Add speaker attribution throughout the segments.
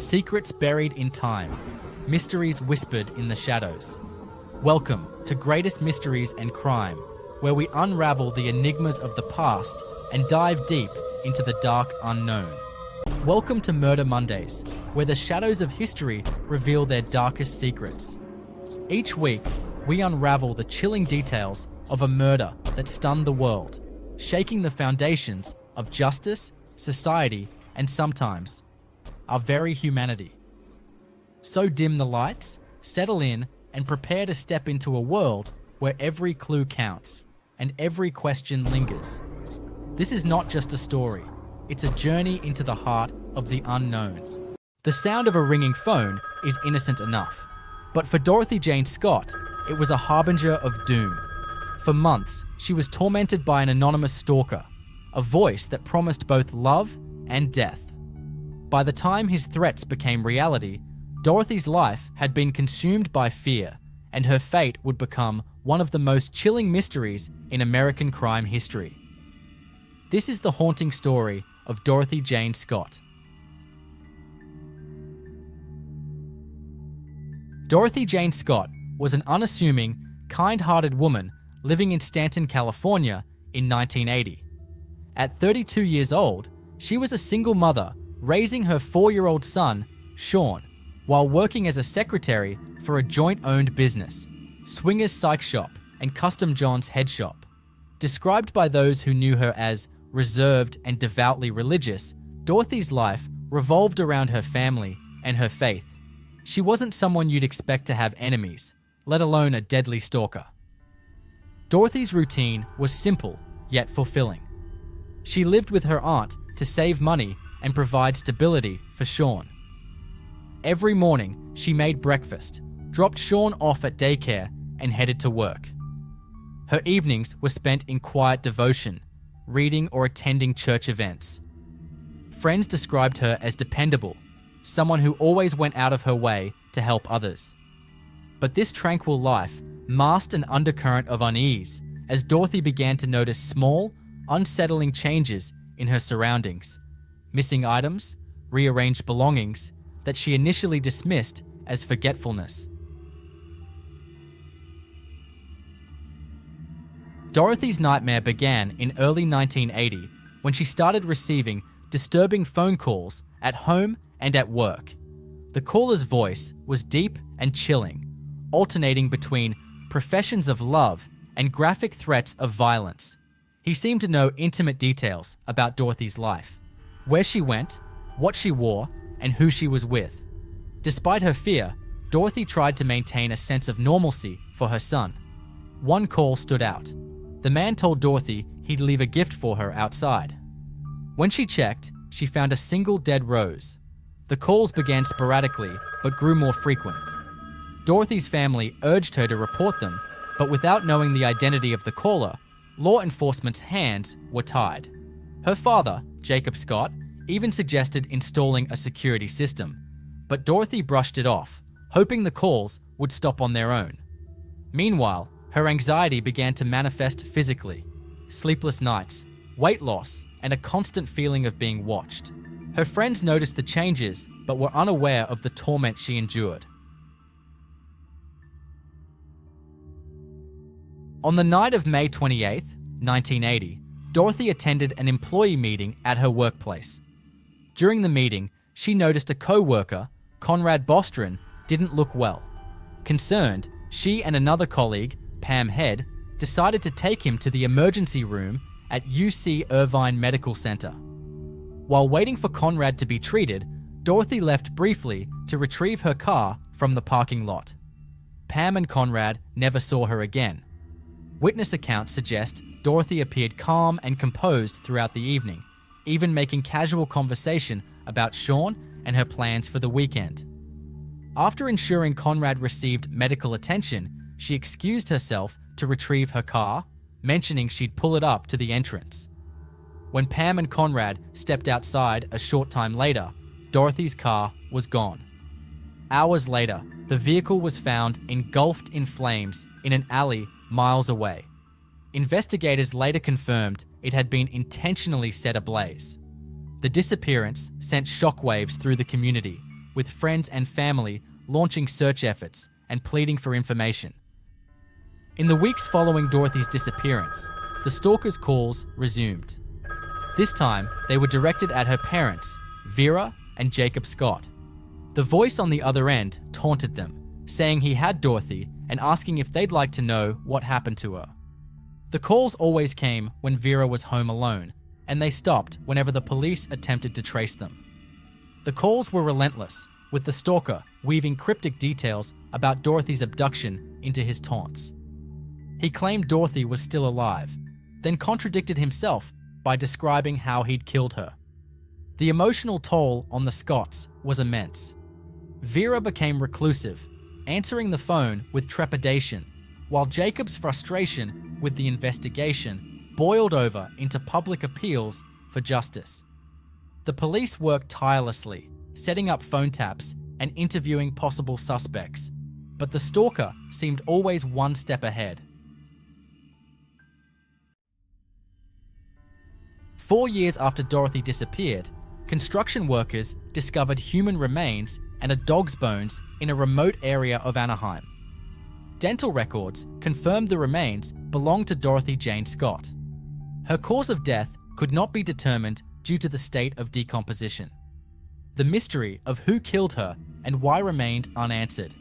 Speaker 1: Secrets buried in time, mysteries whispered in the shadows. Welcome to Greatest Mysteries and Crime, where we unravel the enigmas of the past and dive deep into the dark unknown. Welcome to Murder Mondays, where the shadows of history reveal their darkest secrets. Each week, we unravel the chilling details of a murder that stunned the world, shaking the foundations of justice, society, and sometimes our very humanity. So dim the lights, settle in, and prepare to step into a world where every clue counts and every question lingers. This is not just a story, it's a journey into the heart of the unknown. The sound of a ringing phone is innocent enough, but for Dorothy Jane Scott, it was a harbinger of doom. For months, she was tormented by an anonymous stalker, a voice that promised both love and death. By the time his threats became reality, Dorothy's life had been consumed by fear, and her fate would become one of the most chilling mysteries in American crime history. This is the haunting story of Dorothy Jane Scott. Dorothy Jane Scott was an unassuming, kind-hearted woman living in Stanton, California in 1980. At 32 years old, she was a single mother raising her 4-year-old son, Sean, while working as a secretary for a joint-owned business, Swingers Psych Shop and Custom John's Head Shop. Described by those who knew her as reserved and devoutly religious, Dorothy's life revolved around her family and her faith. She wasn't someone you'd expect to have enemies, let alone a deadly stalker. Dorothy's routine was simple, yet fulfilling. She lived with her aunt to save money and provide stability for Sean. Every morning, she made breakfast, dropped Sean off at daycare, and headed to work. Her evenings were spent in quiet devotion, reading or attending church events. Friends described her as dependable, someone who always went out of her way to help others. But this tranquil life masked an undercurrent of unease as Dorothy began to notice small, unsettling changes in her surroundings, missing items, rearranged belongings that she initially dismissed as forgetfulness. Dorothy's nightmare began in early 1980 when she started receiving disturbing phone calls at home and at work. The caller's voice was deep and chilling, alternating between professions of love and graphic threats of violence. He seemed to know intimate details about Dorothy's life, where she went, what she wore, and who she was with. Despite her fear, Dorothy tried to maintain a sense of normalcy for her son. One call stood out. The man told Dorothy he'd leave a gift for her outside. When she checked, she found a single dead rose. The calls began sporadically, but grew more frequent. Dorothy's family urged her to report them, but without knowing the identity of the caller, law enforcement's hands were tied. Her father, Jacob Scott, even suggested installing a security system, but Dorothy brushed it off, hoping the calls would stop on their own. Meanwhile, her anxiety began to manifest physically: sleepless nights, weight loss, and a constant feeling of being watched. Her friends noticed the changes, but were unaware of the torment she endured. On the night of May 28, 1980, Dorothy attended an employee meeting at her workplace. During the meeting, she noticed a co-worker, Conrad Bostron, didn't look well. Concerned, she and another colleague, Pam Head, decided to take him to the emergency room at UC Irvine Medical Center. While waiting for Conrad to be treated, Dorothy left briefly to retrieve her car from the parking lot. Pam and Conrad never saw her again. Witness accounts suggest Dorothy appeared calm and composed throughout the evening, even making casual conversation about Sean and her plans for the weekend. After ensuring Conrad received medical attention, she excused herself to retrieve her car, mentioning she'd pull it up to the entrance. When Pam and Conrad stepped outside a short time later, Dorothy's car was gone. Hours later, the vehicle was found engulfed in flames in an alley miles away. Investigators later confirmed it had been intentionally set ablaze. The disappearance sent shockwaves through the community, with friends and family launching search efforts and pleading for information. In the weeks following Dorothy's disappearance, the stalker's calls resumed. This time, they were directed at her parents, Vera and Jacob Scott. The voice on the other end taunted them, saying he had Dorothy and asking if they'd like to know what happened to her. The calls always came when Vera was home alone, and they stopped whenever the police attempted to trace them. The calls were relentless, with the stalker weaving cryptic details about Dorothy's abduction into his taunts. He claimed Dorothy was still alive, then contradicted himself by describing how he'd killed her. The emotional toll on the Scotts was immense. Vera became reclusive, answering the phone with trepidation, while Jacob's frustration with the investigation boiled over into public appeals for justice. The police worked tirelessly, setting up phone taps and interviewing possible suspects, but the stalker seemed always one step ahead. 4 years after Dorothy disappeared, construction workers discovered human remains and a dog's bones in a remote area of Anaheim. Dental records confirmed the remains belonged to Dorothy Jane Scott. Her cause of death could not be determined due to the state of decomposition. The mystery of who killed her and why remained unanswered.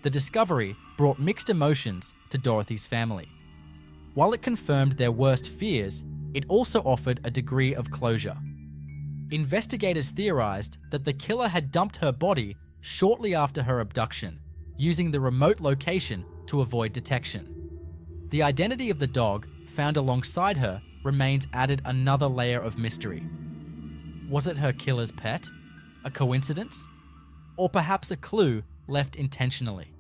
Speaker 1: The discovery brought mixed emotions to Dorothy's family. While it confirmed their worst fears, it also offered a degree of closure. Investigators theorized that the killer had dumped her body shortly after her abduction, using the remote location to avoid detection. The identity of the dog found alongside her remains added another layer of mystery. Was it her killer's pet? A coincidence? Or perhaps a clue left intentionally?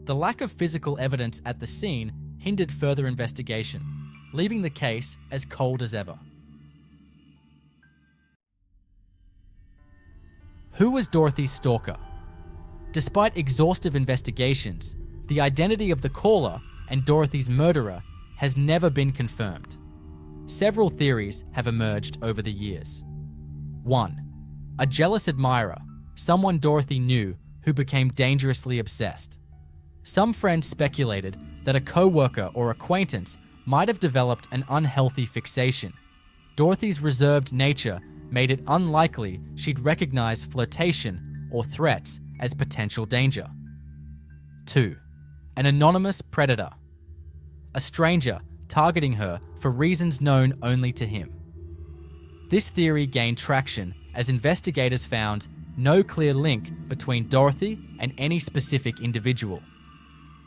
Speaker 1: The lack of physical evidence at the scene hindered further investigation, leaving the case as cold as ever. Who was Dorothy's stalker? Despite exhaustive investigations, the identity of the caller and Dorothy's murderer has never been confirmed. Several theories have emerged over the years. 1. A jealous admirer, someone Dorothy knew who became dangerously obsessed. Some friends speculated that a co-worker or acquaintance might have developed an unhealthy fixation. Dorothy's reserved nature made it unlikely she'd recognize flirtation or threats as potential danger. 2. An anonymous predator. A stranger targeting her for reasons known only to him. This theory gained traction as investigators found no clear link between Dorothy and any specific individual.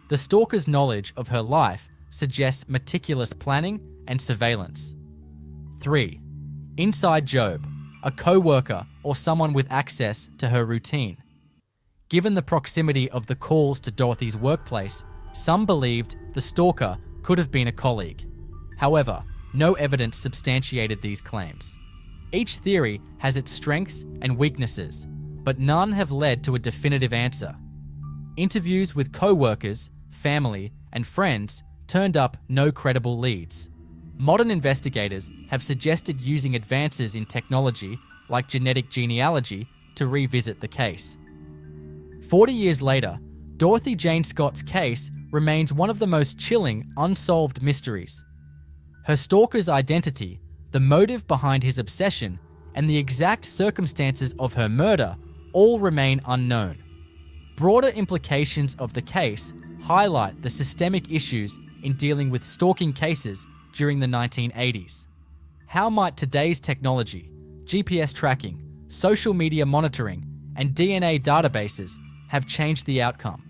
Speaker 1: The stalker's knowledge of her life suggests meticulous planning and surveillance. 3. Inside Job, a co-worker or someone with access to her routine. Given the proximity of the calls to Dorothy's workplace, some believed the stalker could have been a colleague. However, no evidence substantiated these claims. Each theory has its strengths and weaknesses, but none have led to a definitive answer. Interviews with co-workers, family, and friends turned up no credible leads. Modern investigators have suggested using advances in technology like genetic genealogy to revisit the case. 40 years later, Dorothy Jane Scott's case remains one of the most chilling, unsolved mysteries. Her stalker's identity, the motive behind his obsession, and the exact circumstances of her murder all remain unknown. Broader implications of the case highlight the systemic issues in dealing with stalking cases during the 1980s. How might today's technology, GPS tracking, social media monitoring, and DNA databases have changed the outcome?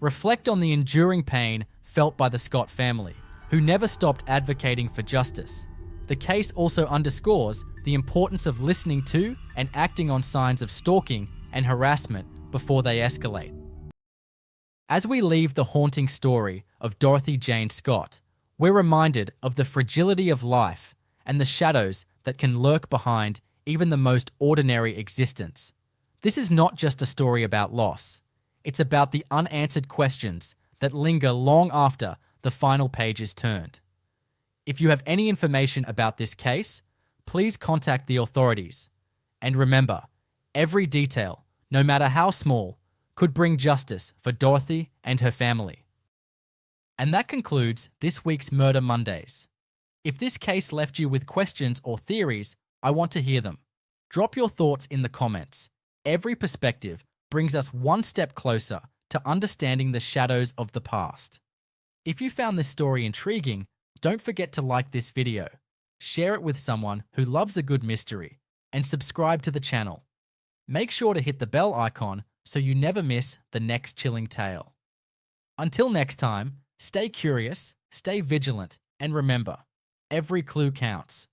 Speaker 1: Reflect on the enduring pain felt by the Scott family, who never stopped advocating for justice. The case also underscores the importance of listening to and acting on signs of stalking and harassment before they escalate. As we leave the haunting story of Dorothy Jane Scott, we're reminded of the fragility of life and the shadows that can lurk behind even the most ordinary existence. This is not just a story about loss. It's about the unanswered questions that linger long after the final page is turned. If you have any information about this case, please contact the authorities. And remember, every detail, no matter how small, could bring justice for Dorothy and her family. And that concludes this week's Murder Mondays. If this case left you with questions or theories, I want to hear them. Drop your thoughts in the comments. Every perspective brings us one step closer to understanding the shadows of the past. If you found this story intriguing, don't forget to like this video, share it with someone who loves a good mystery, and subscribe to the channel. Make sure to hit the bell icon so you never miss the next chilling tale. Until next time, stay curious, stay vigilant, and remember, every clue counts.